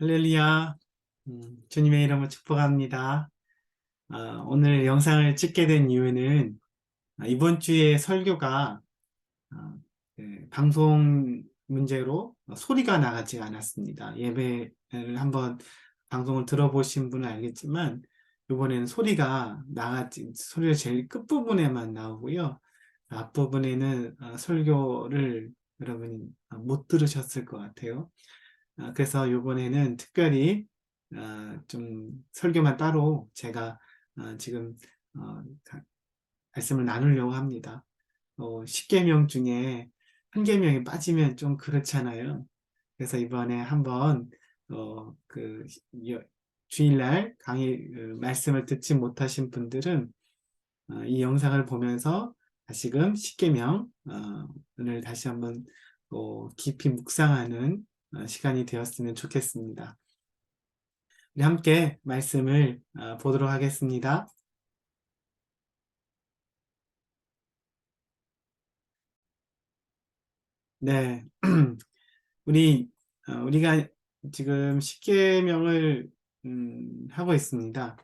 할렐루야. 주님의 이름으로 축복합니다. 오늘 영상을 찍게 된 이유는 이번 주에 설교가 방송 문제로 소리가 나가지 않았습니다. 예배를 한번 방송을 들어보신 분은 알겠지만 이번에는 소리가 제일 끝부분에만 나오고요. 앞부분에는 설교를 여러분이 못 들으셨을 것 같아요. 그래서 이번에는 특별히 좀 설교만 따로 제가 지금 어, 말씀을 나누려고 합니다. 10계명 중에 한 계명이 빠지면 좀 그렇잖아요. 그래서 이번에 한번 그 주일날 말씀을 듣지 못하신 분들은 이 영상을 보면서 다시금 10계명 을 다시 한번 깊이 묵상하는 시간이 되었으면 좋겠습니다. 우리 함께 말씀을 보도록 하겠습니다. 네, 우리가 지금 10계명을 하고 있습니다.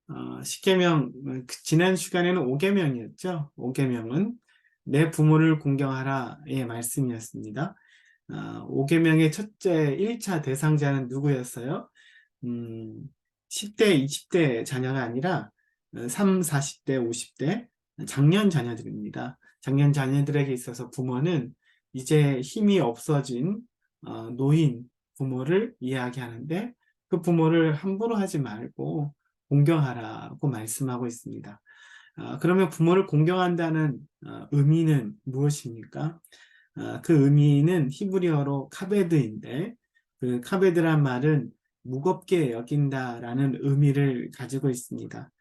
10계명, 지난 시간에는 5계명이었죠. 5계명은 내 부모를 공경하라의 말씀이었습니다. 5계명의 첫째 1차 대상자는 누구였어요? 음, 10대, 20대 자녀가 아니라 3, 40대, 50대 장년 자녀들입니다. 장년 자녀들에게 있어서 부모는 이제 힘이 없어진 노인 부모를 이야기하는데 그 부모를 함부로 하지 말고 공경하라고 말씀하고 있습니다. 그러면 부모를 공경한다는 의미는 무엇입니까? 그 의미는 히브리어로 카베드인데 그 카베드란 말은 무겁게 여긴다라는 의미를 가지고 있습니다.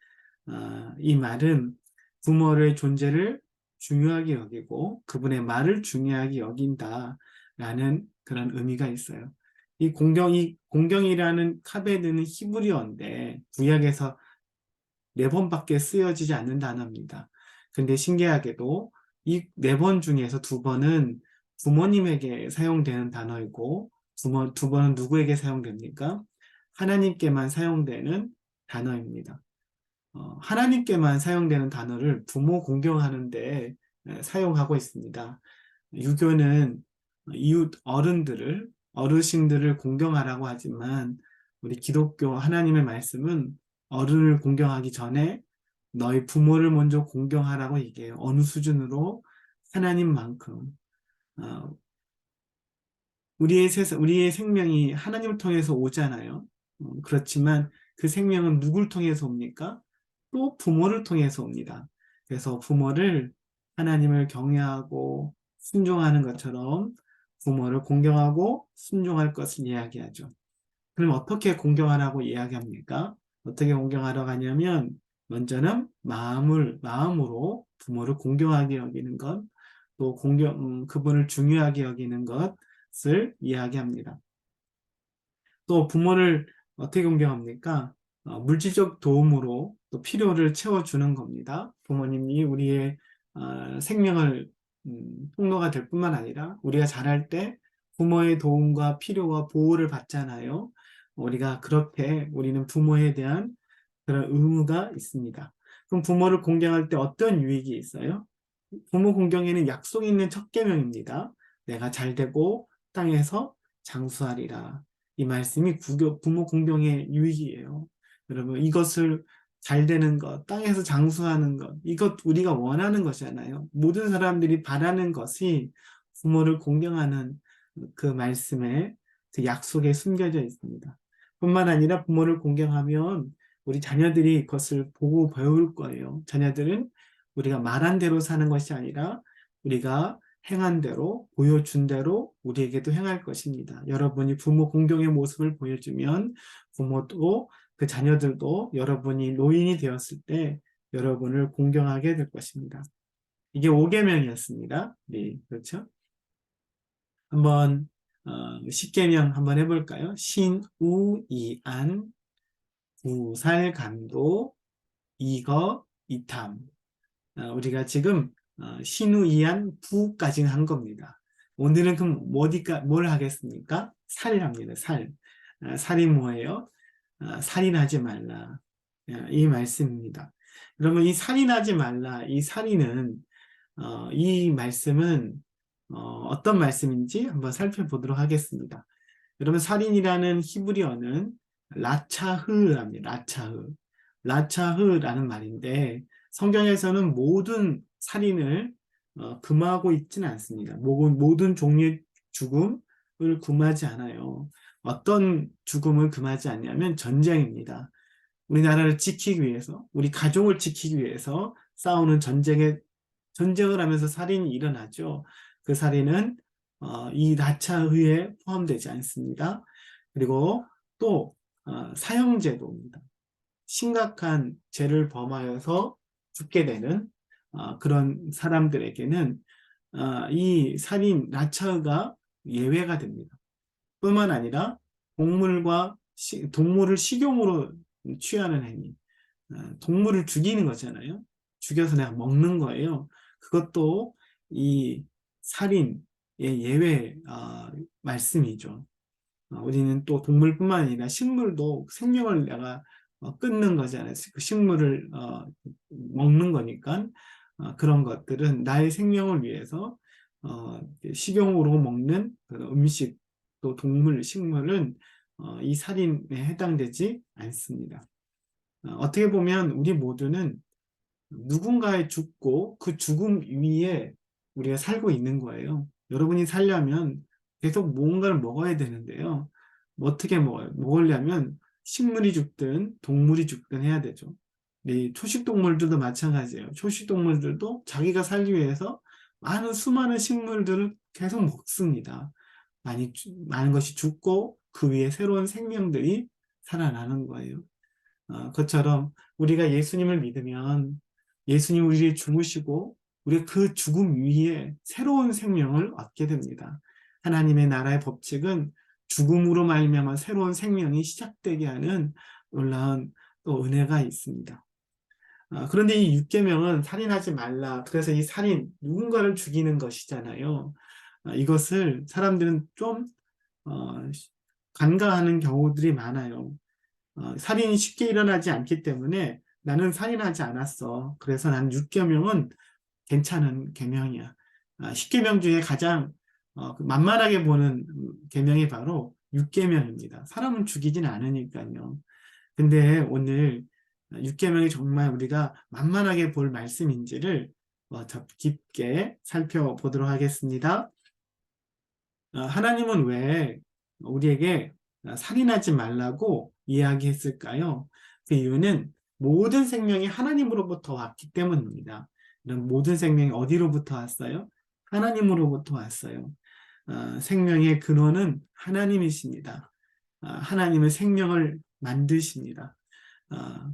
이 말은 부모의 존재를 중요하게 여기고 그분의 말을 중요하게 여긴다라는 그런 의미가 있어요. 이 공경이라는 카베드는 히브리어인데 구약에서 4번밖에 쓰여지지 않는 단어입니다. 근데 신기하게도 이 4번 중에서 2번은 부모님에게 사용되는 단어이고 2번은 누구에게 사용됩니까? 하나님께만 사용되는 단어입니다. 하나님께만 사용되는 단어를 부모 공경하는데 사용하고 있습니다. 유교는 이웃 어르신들을 공경하라고 하지만 우리 기독교 하나님의 말씀은 어른을 공경하기 전에 너희 부모를 먼저 공경하라고 얘기해요. 어느 수준으로 하나님만큼 어, 우리의 생명이 하나님을 통해서 오잖아요. 그렇지만 그 생명은 누굴 통해서 옵니까? 또 부모를 통해서 옵니다. 그래서 부모를 하나님을 경외하고 순종하는 것처럼 부모를 공경하고 순종할 것을 이야기하죠. 그럼 어떻게 공경하라고 이야기합니까? 어떻게 공경하라고 하냐면 먼저는 마음으로 부모를 공경하게 여기는 것, 또 그분을 중요하게 여기는 것을 이야기합니다. 또 부모를 어떻게 공경합니까? 물질적 도움으로 또 필요를 채워주는 겁니다. 부모님이 우리의 생명을 통로가 될 뿐만 아니라 우리가 자랄 때 부모의 도움과 필요와 보호를 받잖아요. 우리는 부모에 대한 그런 의무가 있습니다. 그럼 부모를 공경할 때 어떤 유익이 있어요? 부모 공경에는 약속이 있는 첫 계명입니다. 내가 잘되고 땅에서 장수하리라. 이 말씀이 부모 공경의 유익이에요. 여러분, 이것을 잘 되는 것, 땅에서 장수하는 것, 이것 우리가 원하는 것이잖아요. 모든 사람들이 바라는 것이 부모를 공경하는 그 말씀에 그 약속에 숨겨져 있습니다. 뿐만 아니라 부모를 공경하면 우리 자녀들이 그것을 보고 배울 거예요. 자녀들은 우리가 말한 대로 사는 것이 아니라 우리가 행한 대로, 보여준 대로 우리에게도 행할 것입니다. 여러분이 부모 공경의 모습을 보여주면 부모도 그 자녀들도 여러분이 노인이 되었을 때 여러분을 공경하게 될 것입니다. 이게 5계명이었습니다. 네, 그렇죠? 한번 10계명 한번 해볼까요? 신우이안, 부살간도, 이거, 이탐. 우리가 지금 신우이안 부까지는 한 겁니다. 오늘은 그럼 뭘 하겠습니까? 살이랍니다. 살. 살이 뭐예요? 살인하지 말라. 이 말씀입니다. 그러면 이 살인하지 말라. 이 살인은 이 말씀은 어떤 말씀인지 한번 살펴보도록 하겠습니다. 여러분 살인이라는 히브리어는 라차흐랍니다. 라차흐라는 말인데 성경에서는 모든 살인을 금하고 있지는 않습니다. 모든 종류의 죽음을 금하지 않아요. 어떤 죽음을 금하지 않냐면 전쟁입니다. 우리나라를 지키기 위해서, 우리 가족을 지키기 위해서 싸우는 전쟁을 하면서 살인이 일어나죠. 그 살인은 이 나차의에 포함되지 않습니다. 그리고 또 사형제도입니다. 심각한 죄를 범하여서 죽게 되는 그런 사람들에게는 이 살인 나차가 예외가 됩니다. 뿐만 아니라 동물을 식용으로 취하는 행위, 동물을 죽이는 거잖아요. 죽여서 내가 먹는 거예요. 그것도 이 살인의 예외 말씀이죠. 우리는 또 동물뿐만 아니라 식물도 생명을 내가 끊는 거잖아요. 그 식물을 먹는 거니까 그런 것들은 나의 생명을 위해서 식용으로 먹는 그런 음식 또 동물, 식물은 이 살인에 해당되지 않습니다. 어떻게 보면 우리 모두는 누군가의 죽고 그 죽음 위에 우리가 살고 있는 거예요. 여러분이 살려면 계속 무언가를 먹어야 되는데요. 뭐 어떻게 먹어요? 먹으려면 식물이 죽든 동물이 죽든 해야 되죠. 이 초식동물들도 마찬가지예요. 초식동물들도 자기가 살기 위해서 수많은 식물들을 계속 먹습니다. 많은 것이 죽고 그 위에 새로운 생명들이 살아나는 거예요. 그것처럼 우리가 예수님을 믿으면 예수님 우리를 죽으시고 우리가 그 죽음 위에 새로운 생명을 얻게 됩니다. 하나님의 나라의 법칙은 죽음으로 말미암아 새로운 생명이 시작되게 하는 놀라운 또 은혜가 있습니다. 그런데 이 육계명은 살인하지 말라. 그래서 이 살인, 누군가를 죽이는 것이잖아요. 이것을 사람들은 좀 간과하는 경우들이 많아요. 살인이 쉽게 일어나지 않기 때문에 나는 살인하지 않았어. 그래서 난 6계명은 괜찮은 계명이야. 10계명 중에 가장 만만하게 보는 계명이 바로 6계명입니다. 사람은 죽이진 않으니까요. 근데 오늘 6계명이 정말 우리가 만만하게 볼 말씀인지를 더 깊게 살펴보도록 하겠습니다. 하나님은 왜 우리에게 살인하지 말라고 이야기했을까요? 그 이유는 모든 생명이 하나님으로부터 왔기 때문입니다. 이런 모든 생명이 어디로부터 왔어요? 하나님으로부터 왔어요. 생명의 근원은 하나님이십니다. 하나님은 생명을 만드십니다.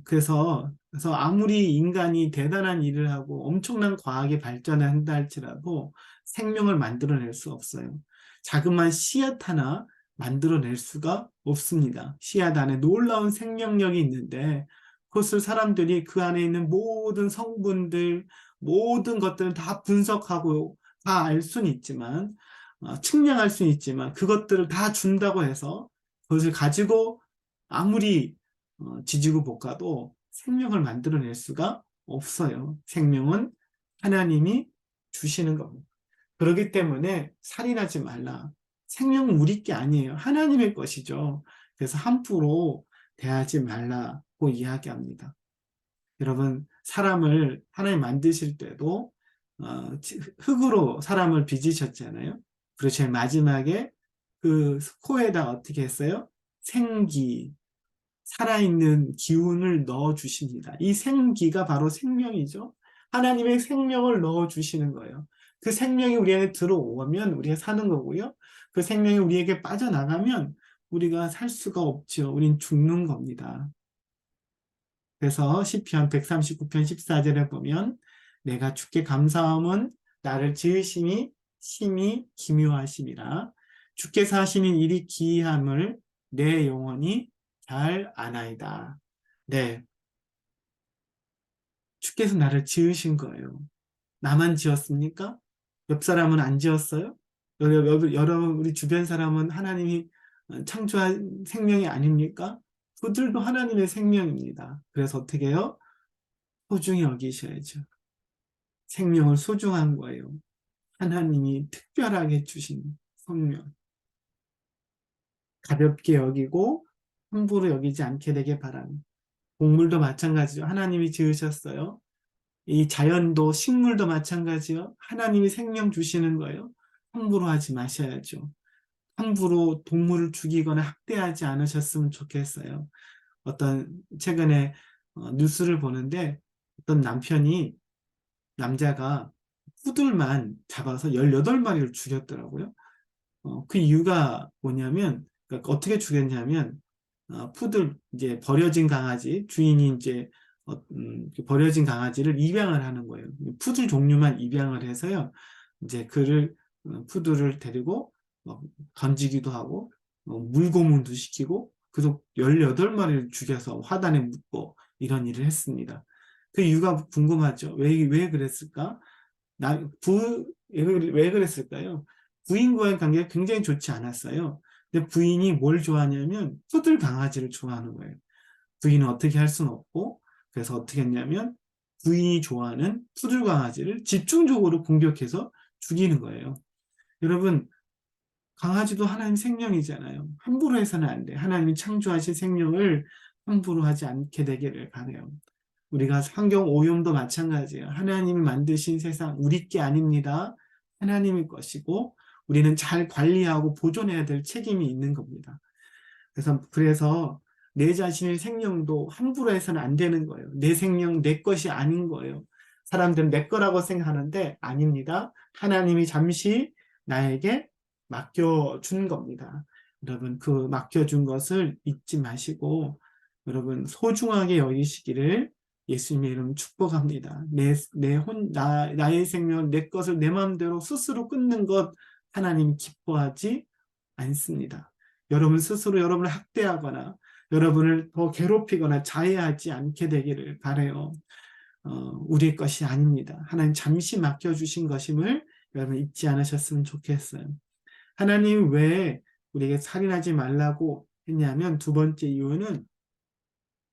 그래서 아무리 인간이 대단한 일을 하고 엄청난 과학이 발전을 한다 할지라도 생명을 만들어낼 수 없어요. 자그마한 씨앗 하나 만들어낼 수가 없습니다. 씨앗 안에 놀라운 생명력이 있는데 그것을 사람들이 그 안에 있는 모든 성분들, 모든 것들을 다 분석하고 다 알 수는 있지만, 측량할 수는 있지만 그것들을 다 준다고 해서 그것을 가지고 아무리 지지고 볶아도 생명을 만들어낼 수가 없어요. 생명은 하나님이 주시는 겁니다. 그렇기 때문에 살인하지 말라. 생명은 우리 게 아니에요. 하나님의 것이죠. 그래서 함부로 대하지 말라고 이야기합니다. 여러분, 사람을 하나님 만드실 때도 흙으로 사람을 빚으셨잖아요. 그리고 제일 마지막에 그 코에다 어떻게 했어요? 생기, 살아있는 기운을 넣어 주십니다. 이 생기가 바로 생명이죠. 하나님의 생명을 넣어 주시는 거예요. 그 생명이 우리 안에 들어오면 우리가 사는 거고요. 그 생명이 우리에게 빠져나가면 우리가 살 수가 없죠. 우린 죽는 겁니다. 그래서 시편 139편 14절에 보면 내가 주께 감사함은 나를 지으심이 심히 기묘하심이라 주께서 하시는 일이 기이함을 내 영혼이 잘 아나이다. 네, 주께서 나를 지으신 거예요. 나만 지었습니까? 옆 사람은 안 지었어요? 여러분, 우리 주변 사람은 하나님이 창조한 생명이 아닙니까? 그들도 하나님의 생명입니다. 그래서 어떻게 해요? 소중히 여기셔야죠. 생명을 소중한 거예요. 하나님이 특별하게 주신 생명. 가볍게 여기고 함부로 여기지 않게 되길 바랍니다. 동물도 마찬가지죠. 하나님이 지으셨어요. 이 자연도 식물도 마찬가지요. 하나님이 생명 주시는 거예요. 함부로 하지 마셔야죠. 함부로 동물을 죽이거나 학대하지 않으셨으면 좋겠어요. 최근에 뉴스를 보는데 어떤 남자가 푸들만 잡아서 18마리를 죽였더라고요. 그 이유가 뭐냐면, 그러니까 어떻게 죽였냐면, 푸들, 이제 버려진 강아지, 주인이 이제, 버려진 강아지를 입양을 하는 거예요. 푸들 종류만 입양을 해서요. 이제 푸들을 데리고, 던지기도 하고, 물고문도 시키고, 그래서 18마리를 죽여서 화단에 묻고, 이런 일을 했습니다. 그 이유가 궁금하죠. 왜 그랬을까? 왜 그랬을까요? 부인과의 관계가 굉장히 좋지 않았어요. 근데 부인이 뭘 좋아하냐면 푸들 강아지를 좋아하는 거예요. 부인은 어떻게 할 수는 없고, 그래서 어떻게 했냐면 부인이 좋아하는 푸들 강아지를 집중적으로 공격해서 죽이는 거예요. 여러분, 강아지도 하나님 생명이잖아요. 함부로 해서는 안 돼. 하나님이 창조하신 생명을 함부로 하지 않게 되기를 바라요. 우리가 환경 오염도 마찬가지예요. 하나님이 만드신 세상 우리 게 아닙니다. 하나님의 것이고 우리는 잘 관리하고 보존해야 될 책임이 있는 겁니다. 그래서 내 자신의 생명도 함부로 해서는 안 되는 거예요. 내 생명 내 것이 아닌 거예요. 사람들은 내 거라고 생각하는데 아닙니다. 하나님이 잠시 나에게 맡겨준 겁니다. 여러분, 그 맡겨준 것을 잊지 마시고 여러분 소중하게 여기시기를 예수님의 이름 축복합니다. 나의 생명, 내 것을 내 마음대로 스스로 끊는 것 하나님 기뻐하지 않습니다. 여러분 스스로 여러분을 학대하거나 여러분을 더 괴롭히거나 자해하지 않게 되기를 바라요. 우리의 것이 아닙니다. 하나님 잠시 맡겨주신 것임을 여러분 잊지 않으셨으면 좋겠어요. 하나님 왜 우리에게 살인하지 말라고 했냐면 두 번째 이유는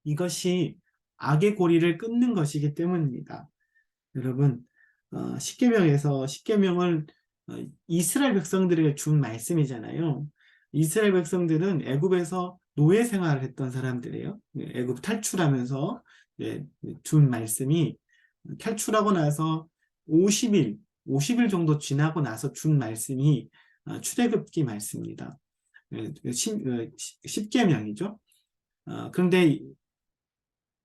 이것이 악의 고리를 끊는 것이기 때문입니다. 여러분, 십계명을 이스라엘 백성들에게 준 말씀이잖아요. 이스라엘 백성들은 애굽에서 노예 생활을 했던 사람들이에요. 애굽 탈출하면서 준 말씀이 탈출하고 나서 50일 정도 지나고 나서 준 말씀이 출애굽기 말씀입니다. 십계명이죠. 그런데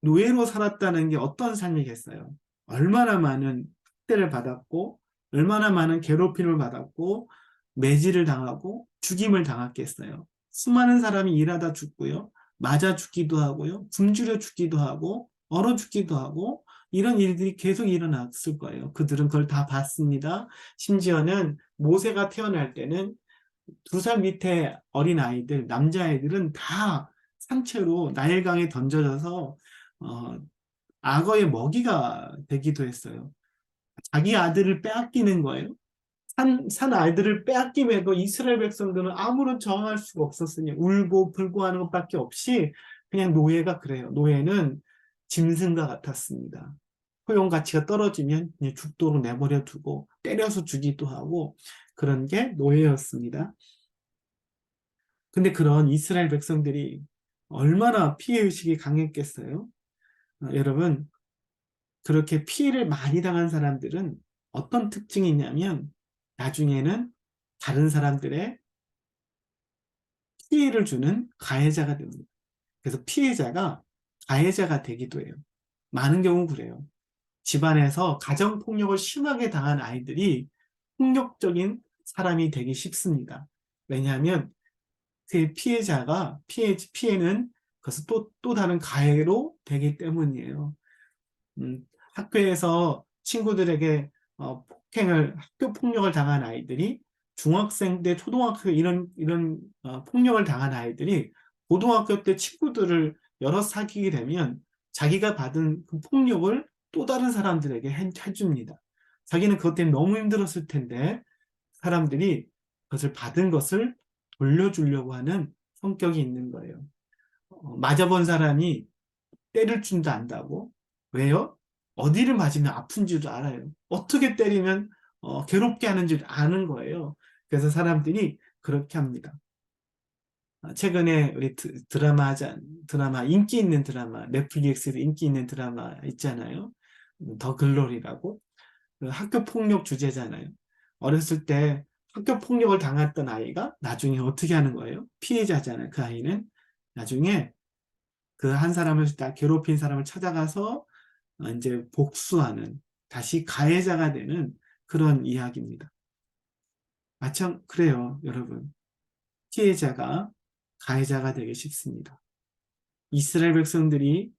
노예로 살았다는 게 어떤 삶이겠어요? 얼마나 많은 학대를 받았고, 얼마나 많은 괴롭힘을 받았고, 매질을 당하고, 죽임을 당했겠어요. 수많은 사람이 일하다 죽고요, 맞아 죽기도 하고요, 굶주려 죽기도 하고, 얼어 죽기도 하고, 이런 일들이 계속 일어났을 거예요. 그들은 그걸 다 봤습니다. 심지어는 모세가 태어날 때는 2살 밑에 어린 아이들, 남자아이들은 다 산채로 나일강에 던져져서 어, 악어의 먹이가 되기도 했어요. 자기 아들을 빼앗기는 거예요. 산 아이들을 빼앗김에도 이스라엘 백성들은 아무런 저항할 수가 없었으니 울고 불고 하는 것밖에 없이 그냥 노예가 그래요. 노예는 짐승과 같았습니다. 포용 가치가 떨어지면 그냥 죽도록 내버려 두고 때려서 주기도 하고 그런 게 노예였습니다. 근데 그런 이스라엘 백성들이 얼마나 피해의식이 강했겠어요? 여러분, 그렇게 피해를 많이 당한 사람들은 어떤 특징이 있냐면 나중에는 다른 사람들의 피해를 주는 가해자가 됩니다. 그래서 피해자가 가해자가 되기도 해요. 많은 경우 그래요. 집안에서 가정폭력을 심하게 당한 아이들이 폭력적인 사람이 되기 쉽습니다. 왜냐하면 그 피해는 그것을 또 다른 가해로 되기 때문이에요. 학교에서 친구들에게 학교 폭력을 당한 아이들이 중학생 때, 초등학교 이런 폭력을 당한 아이들이 고등학교 때 친구들을 여러 사귀게 되면 자기가 받은 그 폭력을 또 다른 사람들에게 해줍니다. 자기는 그것 때문에 너무 힘들었을 텐데 사람들이 그것을 받은 것을 돌려주려고 하는 성격이 있는 거예요. 맞아본 사람이 때릴 줄도 안다고. 왜요? 어디를 맞으면 아픈 줄도 알아요. 어떻게 때리면 괴롭게 하는 줄 아는 거예요. 그래서 사람들이 그렇게 합니다. 최근에 우리 드라마 인기 있는 드라마 넷플릭스에서 인기 있는 드라마 있잖아요. 더 글로리라고. 그 학교 폭력 주제잖아요. 어렸을 때 학교 폭력을 당했던 아이가 나중에 어떻게 하는 거예요? 피해자잖아요. 그 아이는 나중에 그 한 사람을 다 괴롭힌 사람을 찾아가서 이제 복수하는, 다시 가해자가 되는 그런 이야기입니다. 마찬 그래요, 여러분. 피해자가 가해자가 되기 쉽습니다. 이스라엘 백성들이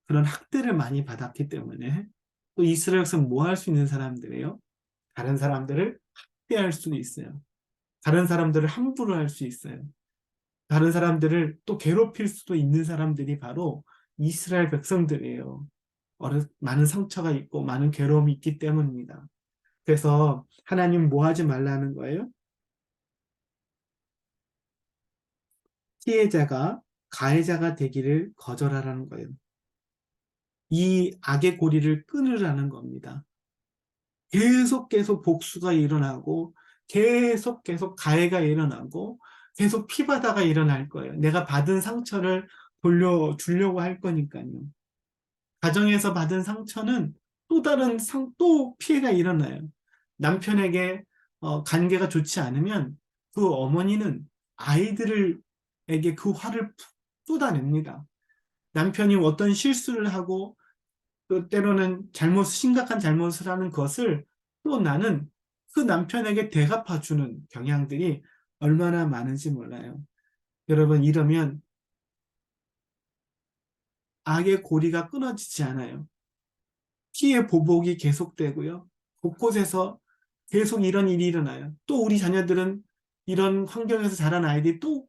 그런 학대를 많이 받았기 때문에, 또 이스라엘 백성 뭐 할 수 있는 사람들이에요? 다른 사람들을 학대할 수도 있어요. 다른 사람들을 함부로 할 수 있어요. 다른 사람들을 또 괴롭힐 수도 있는 사람들이 바로 이스라엘 백성들이에요. 많은 상처가 있고 많은 괴로움이 있기 때문입니다. 그래서 하나님 뭐 하지 말라는 거예요? 피해자가 가해자가 되기를 거절하라는 거예요. 이 악의 고리를 끊으라는 겁니다. 계속 복수가 일어나고 계속 가해가 일어나고 계속 피바다가 일어날 거예요. 내가 받은 상처를 돌려주려고 할 거니까요. 가정에서 받은 상처는 또 다른 또 피해가 일어나요. 남편에게 관계가 좋지 않으면 그 어머니는 아이들에게 그 화를 쏟아냅니다. 남편이 어떤 실수를 하고 또 때로는 심각한 잘못을 하는 것을 또 나는 그 남편에게 대갚아주는 경향들이 얼마나 많은지 몰라요. 여러분, 이러면 악의 고리가 끊어지지 않아요. 피해 보복이 계속되고요. 곳곳에서 계속 이런 일이 일어나요. 또 우리 자녀들은 이런 환경에서 자란 아이들이 또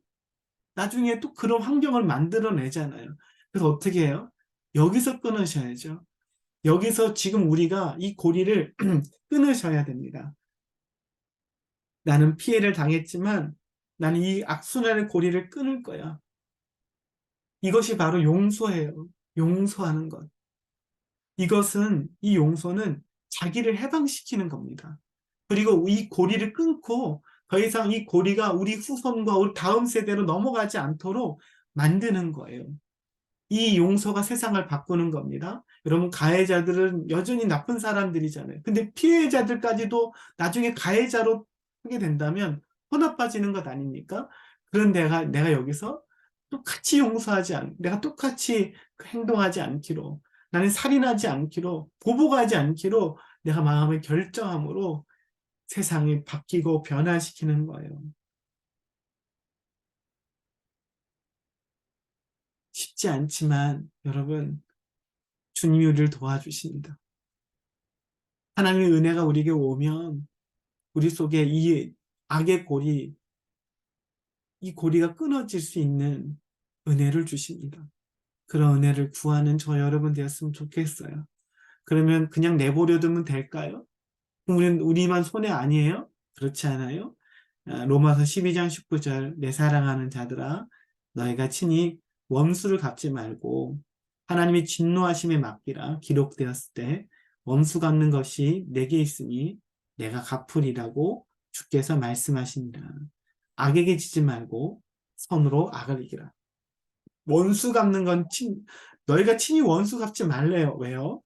나중에 또 그런 환경을 만들어내잖아요. 그래서 어떻게 해요? 여기서 끊으셔야죠. 여기서 지금 우리가 이 고리를 끊으셔야 됩니다. 나는 피해를 당했지만 나는 이 악순환의 고리를 끊을 거야. 이것이 바로 용서예요. 용서하는 것. 이 용서는 자기를 해방시키는 겁니다. 그리고 이 고리를 끊고 더 이상 이 고리가 우리 후손과 우리 다음 세대로 넘어가지 않도록 만드는 거예요. 이 용서가 세상을 바꾸는 겁니다. 여러분, 가해자들은 여전히 나쁜 사람들이잖아요. 근데 피해자들까지도 나중에 가해자로 하게 된다면 혼합 빠지는 것 아닙니까? 그런 내가 여기서 똑같이 내가 똑같이 행동하지 않기로, 나는 살인하지 않기로, 보복하지 않기로 내가 마음을 결정함으로 세상이 바뀌고 변화시키는 거예요. 쉽지 않지만 여러분, 주님이 우리를 도와주십니다. 하나님의 은혜가 우리에게 오면 우리 속에 이 악의 고리, 이 고리가 끊어질 수 있는 은혜를 주십니다. 그런 은혜를 구하는 저 여러분 되었으면 좋겠어요. 그러면 그냥 내버려 두면 될까요? 우리만 손해 아니에요? 그렇지 않아요? 로마서 12장 19절, 내 사랑하는 자들아 너희가 친히 원수를 갚지 말고 하나님이 진노하심에 맡기라 기록되었을 때 원수 갚는 것이 내게 있으니 내가 갚으리라고 주께서 말씀하시니라. 악에게 지지 말고 선으로 악을 이기라. 원수 갚는 건 너희가 친히 원수 갚지 말래요. 왜요?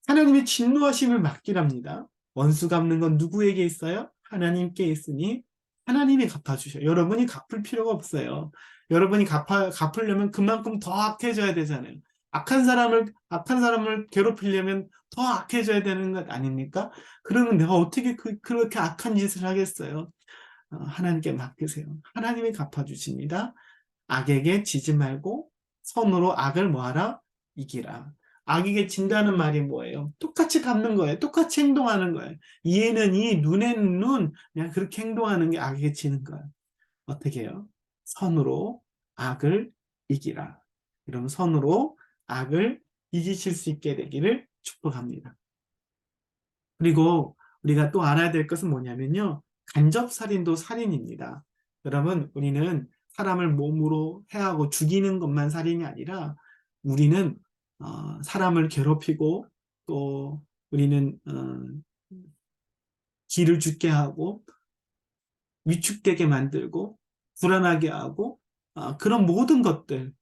하나님이 진노하심을 맡기랍니다. 원수 갚는 건 누구에게 있어요? 하나님께 있으니 하나님이 갚아주셔요. 여러분이 갚을 필요가 없어요. 여러분이 갚으려면 그만큼 더 악해져야 되잖아요. 악한 사람을 괴롭히려면 더 악해져야 되는 것 아닙니까? 그러면 내가 어떻게 그렇게 악한 짓을 하겠어요? 하나님께 맡기세요. 하나님이 갚아주십니다. 악에게 지지 말고 선으로 악을 뭐하라? 이기라. 악에게 진다는 말이 뭐예요? 똑같이 갚는 거예요. 똑같이 행동하는 거예요. 이에는 이, 눈에는 눈. 그냥 그렇게 행동하는 게 악에게 지는 거예요. 어떻게 해요? 선으로 악을 이기라. 이러면 선으로 악을 이기실 수 있게 되기를 축복합니다. 그리고 우리가 또 알아야 될 것은 뭐냐면요. 간접살인도 살인입니다. 여러분, 우리는 사람을 몸으로 해하고 죽이는 것만 살인이 아니라 우리는 사람을 괴롭히고 또 우리는 기를 죽게 하고 위축되게 만들고 불안하게 하고 그런 모든 것들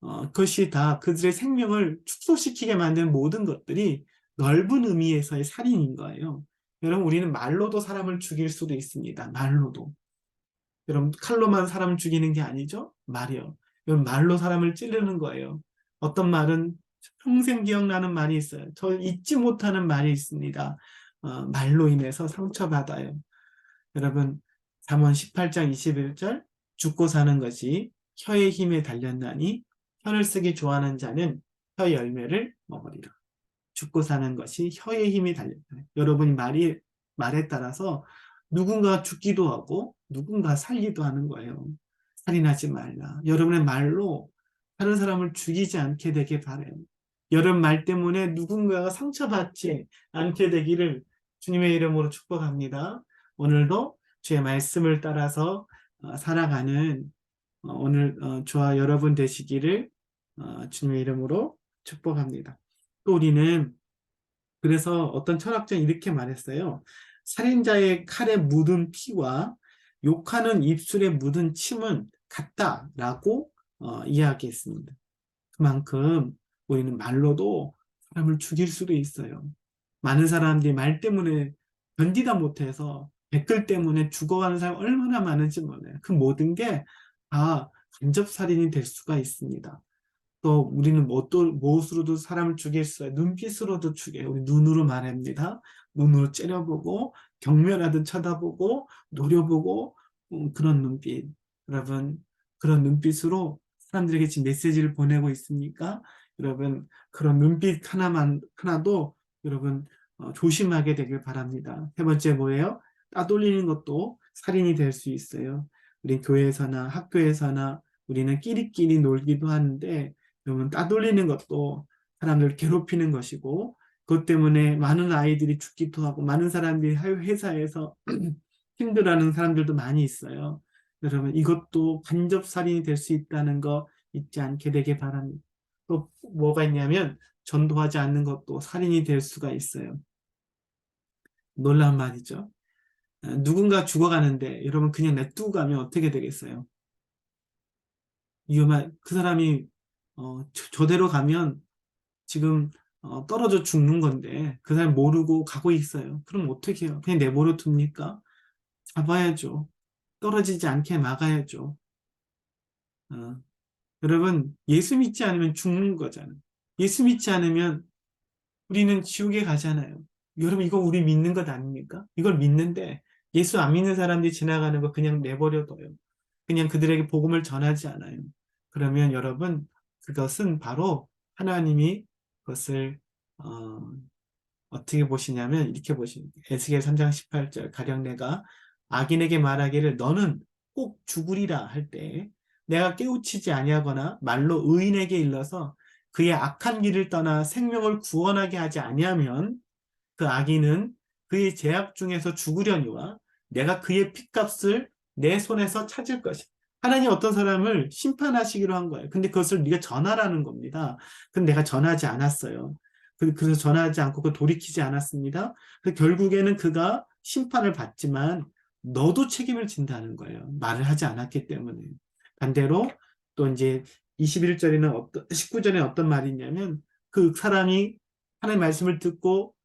그것이 다 그들의 생명을 축소시키게 만드는 모든 것들이 넓은 의미에서의 살인인 거예요. 여러분 우리는 말로도 사람을 죽일 수도 있습니다. 말로도. 여러분 칼로만 사람을 죽이는 게 아니죠. 말이요. 여러분 말로 사람을 찌르는 거예요. 어떤 말은 평생 기억나는 말이 있어요. 저 잊지 못하는 말이 있습니다. 말로 인해서 상처받아요. 여러분 잠언 18장 21절 죽고 사는 것이 혀의 힘에 달렸나니 혀를 쓰기 좋아하는 자는 혀 열매를 먹으리라. 죽고 사는 것이 혀의 힘이 달렸다. 여러분이 말에 따라서 누군가 죽기도 하고 누군가 살기도 하는 거예요. 살인하지 말라. 여러분의 말로 다른 사람을 죽이지 않게 되길 바라요. 여러분 말 때문에 누군가가 상처받지 않게 되기를 주님의 이름으로 축복합니다. 오늘도 주의 말씀을 따라서 살아가는 오늘 저와 여러분 되시기를 주님의 이름으로 축복합니다. 또 우리는 그래서 어떤 철학자는 이렇게 말했어요. 살인자의 칼에 묻은 피와 욕하는 입술에 묻은 침은 같다라고 이야기했습니다. 그만큼 우리는 말로도 사람을 죽일 수도 있어요. 많은 사람들이 말 때문에 견디다 못해서 댓글 때문에 죽어가는 사람 얼마나 많은지 몰라요. 그 모든 게 다 간접살인이 될 수가 있습니다. 또 우리는 무엇으로도 사람을 죽일 수 있어요. 눈빛으로도 죽여요. 우리 눈으로 말합니다. 눈으로 째려보고 경멸하듯 쳐다보고 노려보고 그런 눈빛. 여러분 그런 눈빛으로 사람들에게 지금 메시지를 보내고 있습니까? 여러분 그런 눈빛 하나도 여러분 조심하게 되길 바랍니다. 세 번째 뭐예요? 따돌리는 것도 살인이 될 수 있어요. 우리 교회에서나 학교에서나 우리는 끼리끼리 놀기도 하는데 여러분 따돌리는 것도 사람들을 괴롭히는 것이고 그것 때문에 많은 아이들이 죽기도 하고 많은 사람들이 회사에서 힘들어하는 사람들도 많이 있어요. 여러분 이것도 간접살인이 될 수 있다는 거 잊지 않게 되길 바랍니다. 또 뭐가 있냐면 전도하지 않는 것도 살인이 될 수가 있어요. 놀라운 말이죠. 누군가 죽어가는데 여러분 그냥 냅두고 가면 어떻게 되겠어요? 그 사람이 저대로 가면 지금 떨어져 죽는 건데 그 사람 모르고 가고 있어요. 그럼 어떻게 해요? 그냥 내버려 둡니까? 잡아야죠. 떨어지지 않게 막아야죠. 어, 여러분 예수 믿지 않으면 죽는 거잖아요. 예수 믿지 않으면 우리는 지옥에 가잖아요. 여러분 이거 우리 믿는 것 아닙니까? 이걸 믿는데 예수 안 믿는 사람들이 지나가는 거 그냥 내버려둬요. 그냥 그들에게 복음을 전하지 않아요. 그러면 여러분 그것은 바로 하나님이 그것을 어떻게 보시냐면 이렇게 보십니다. 에스겔 3장 18절 가령 내가 악인에게 말하기를 너는 꼭 죽으리라 할 때 내가 깨우치지 아니하거나 말로 의인에게 일러서 그의 악한 길을 떠나 생명을 구원하게 하지 아니하면 그 악인은 그의 죄악 중에서 죽으려니와 내가 그의 핏값을 내 손에서 찾을 것이다. 하나님 어떤 사람을 심판하시기로 한 거예요. 근데 그것을 네가 전하라는 겁니다. 근데 내가 전하지 않았어요. 그래서 전하지 않고 그 돌이키지 않았습니다. 결국에는 그가 심판을 받지만 너도 책임을 진다는 거예요. 말을 하지 않았기 때문에. 반대로 또 이제 21절에는 19절에 어떤 말이 있냐면 그 사람이 하나님의 말씀을 듣고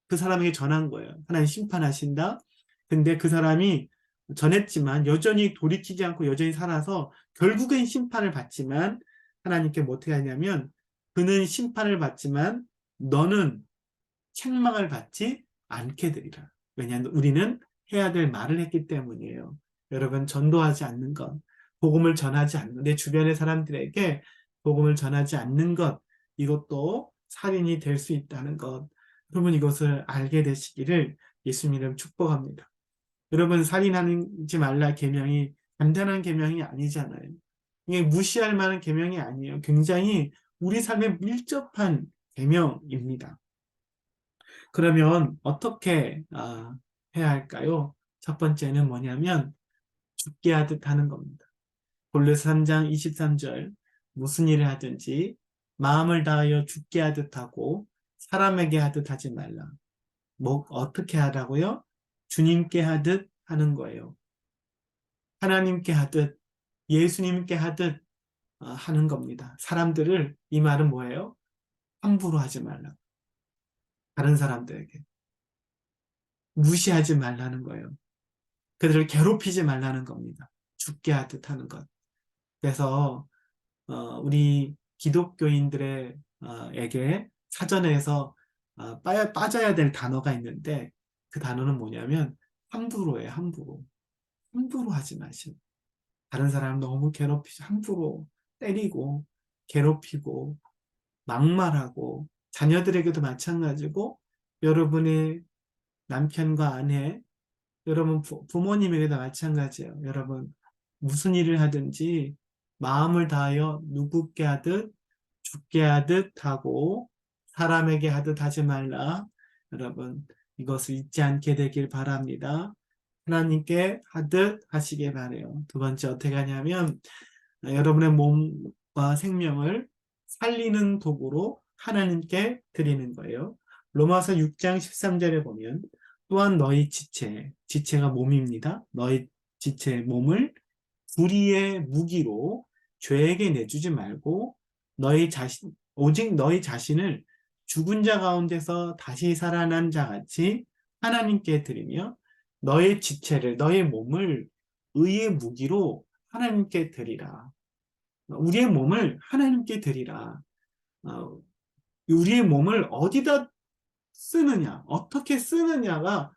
그 사람에게 전한 거예요. 하나님 심판하신다. 근데 그 사람이 전했지만 여전히 돌이키지 않고 여전히 살아서 결국엔 심판을 받지만 하나님께 뭐 어떻게 하냐면 그는 심판을 받지만 너는 책망을 받지 않게 되리라. 왜냐하면 우리는 해야 될 말을 했기 때문이에요. 여러분 전도하지 않는 것, 복음을 전하지 않는 내 주변의 사람들에게 복음을 전하지 않는 것 이것도 살인이 될 수 있다는 것. 여러분 이것을 알게 되시기를 예수님 이름 축복합니다. 여러분 살인하지 말라 계명이 간단한 계명이 아니잖아요. 이게 무시할 만한 계명이 아니에요. 굉장히 우리 삶에 밀접한 계명입니다. 그러면 어떻게 해야 할까요? 첫 번째는 뭐냐면 죽게 하듯 하는 겁니다. 골로새 3장 23절 무슨 일을 하든지 마음을 다하여 죽게 하듯 하고 사람에게 하듯 하지 말라. 뭐 어떻게 하라고요? 주님께 하듯 하는 거예요. 하나님께 하듯 예수님께 하듯 하는 겁니다. 사람들을 이 말은 뭐예요? 함부로 하지 말라. 다른 사람들에게 무시하지 말라는 거예요. 그들을 괴롭히지 말라는 겁니다. 죽게 하듯 하는 것. 그래서 우리 기독교인들의 에게 사전에서 빠져야 될 단어가 있는데 그 단어는 뭐냐면 함부로예요. 함부로. 함부로 하지 마시고 다른 사람 너무 괴롭히지 함부로 때리고 괴롭히고 막말하고 자녀들에게도 마찬가지고 여러분의 남편과 아내 여러분 부모님에게도 마찬가지예요. 여러분 무슨 일을 하든지 마음을 다하여 누구께 하듯 죽게 하듯 하고 사람에게 하듯 하지 말라. 여러분 이것을 잊지 않게 되길 바랍니다. 하나님께 하듯 하시길 바래요. 두 번째 어떻게 하냐면 여러분의 몸과 생명을 살리는 도구로 하나님께 드리는 거예요. 로마서 6장 13절에 보면 또한 너희 지체가 몸입니다. 너희 지체의 몸을 불의의 무기로 죄에게 내주지 말고 오직 너희 자신을 죽은 자 가운데서 다시 살아난 자 같이 하나님께 드리며 너의 지체를, 너의 몸을 의의 무기로 하나님께 드리라. 우리의 몸을 하나님께 드리라. 어, 우리의 몸을 어디다 쓰느냐, 어떻게 쓰느냐가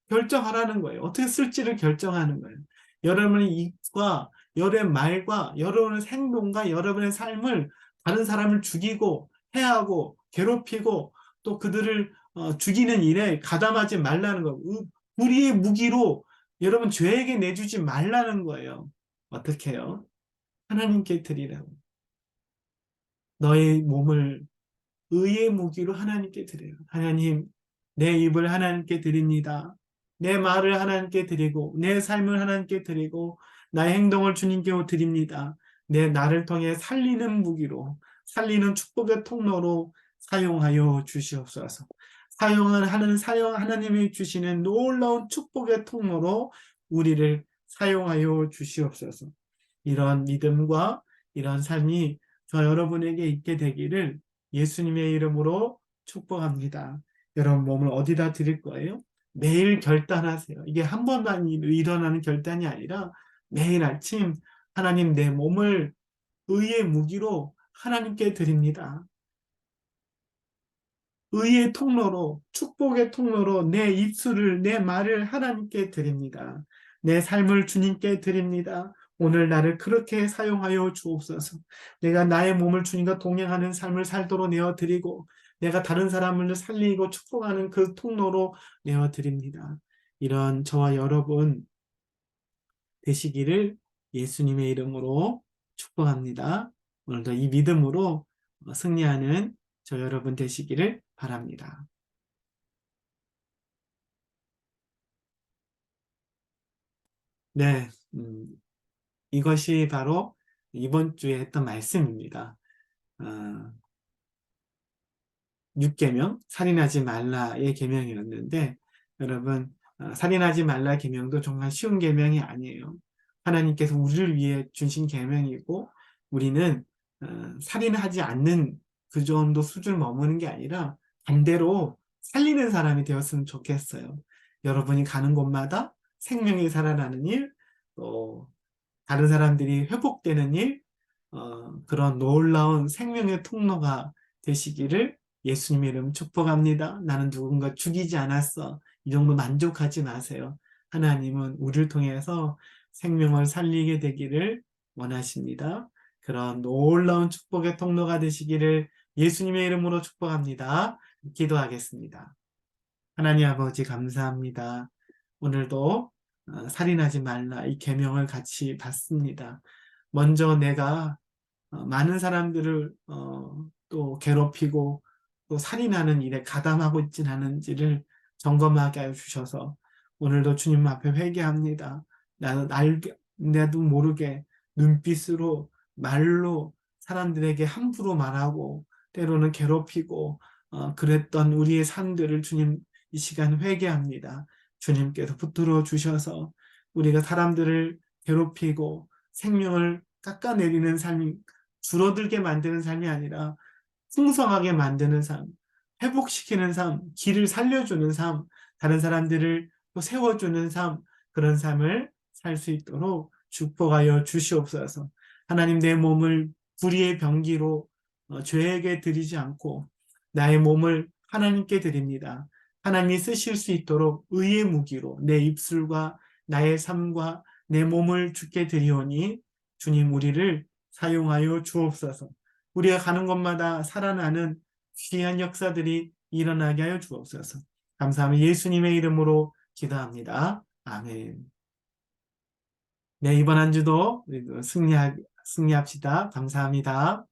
결정하라는 거예요. 어떻게 쓸지를 결정하는 거예요. 여러분의 입과 여러분의 말과 여러분의 행동과 여러분의 삶을 다른 사람을 죽이고 해하고 괴롭히고 또 그들을 죽이는 일에 가담하지 말라는 거예요. 우리의 무기로 여러분 죄에게 내주지 말라는 거예요. 어떻게 해요? 하나님께 드리라고. 너의 몸을 의의 무기로 하나님께 드려요. 하나님, 내 입을 하나님께 드립니다. 내 말을 하나님께 드리고, 내 삶을 하나님께 드리고, 나의 행동을 주님께 드립니다. 내 나를 통해 살리는 무기로, 살리는 축복의 통로로 사용하여 주시옵소서. 하나님이 주시는 놀라운 축복의 통로로 우리를 사용하여 주시옵소서. 이런 믿음과 이런 삶이 저 여러분에게 있게 되기를 예수님의 이름으로 축복합니다. 여러분 몸을 어디다 드릴 거예요? 매일 결단하세요. 이게 한 번만 일어나는 결단이 아니라 매일 아침 하나님 내 몸을 의의 무기로 하나님께 드립니다. 의의 통로로, 축복의 통로로 내 입술을, 내 말을 하나님께 드립니다. 내 삶을 주님께 드립니다. 오늘 나를 그렇게 사용하여 주옵소서. 내가 나의 몸을 주님과 동행하는 삶을 살도록 내어드리고, 내가 다른 사람을 살리고 축복하는 그 통로로 내어드립니다. 이런 저와 여러분 되시기를 예수님의 이름으로 축복합니다. 오늘도 이 믿음으로 승리하는 저 여러분 되시기를 바랍니다. 네, 이것이 바로 이번 주에 했던 말씀입니다. 6계명, 살인하지 말라의 계명이었는데 여러분 살인하지 말라 계명도 정말 쉬운 계명이 아니에요. 하나님께서 우리를 위해 주신 계명이고 우리는 살인하지 않는 그 정도 수준을 머무는 게 아니라 반대로 살리는 사람이 되었으면 좋겠어요. 여러분이 가는 곳마다 생명이 살아나는 일, 또 다른 사람들이 회복되는 일, 그런 놀라운 생명의 통로가 되시기를 예수님의 이름 축복합니다. 나는 누군가 죽이지 않았어. 이 정도 만족하지 마세요. 하나님은 우리를 통해서 생명을 살리게 되기를 원하십니다. 그런 놀라운 축복의 통로가 되시기를 예수님의 이름으로 축복합니다. 기도하겠습니다. 하나님 아버지 감사합니다. 오늘도 살인하지 말라 이 계명을 같이 받습니다. 먼저 내가 많은 사람들을 또 괴롭히고 또 살인하는 일에 가담하고 있지는 않은지를 점검하게 하여 주셔서 오늘도 주님 앞에 회개합니다. 나도 모르게 눈빛으로, 말로 사람들에게 함부로 말하고, 때로는 괴롭히고, 그랬던 우리의 삶들을 주님 이 시간 회개합니다. 주님께서 붙들어 주셔서 우리가 사람들을 괴롭히고 생명을 깎아내리는 삶이, 줄어들게 만드는 삶이 아니라 풍성하게 만드는 삶, 회복시키는 삶, 길을 살려주는 삶, 다른 사람들을 또 세워주는 삶, 그런 삶을 살 수 있도록 축복하여 주시옵소서. 하나님, 내 몸을 불의의 병기로 죄에게 드리지 않고 나의 몸을 하나님께 드립니다. 하나님이 쓰실 수 있도록 의의 무기로 내 입술과 나의 삶과 내 몸을 주께 드리오니 주님, 우리를 사용하여 주옵소서. 우리가 가는 곳마다 살아나는 귀한 역사들이 일어나게 하여 주옵소서. 감사하며 예수님의 이름으로 기도합니다. 아멘. 네, 이번 한 주도 승리합시다. 감사합니다.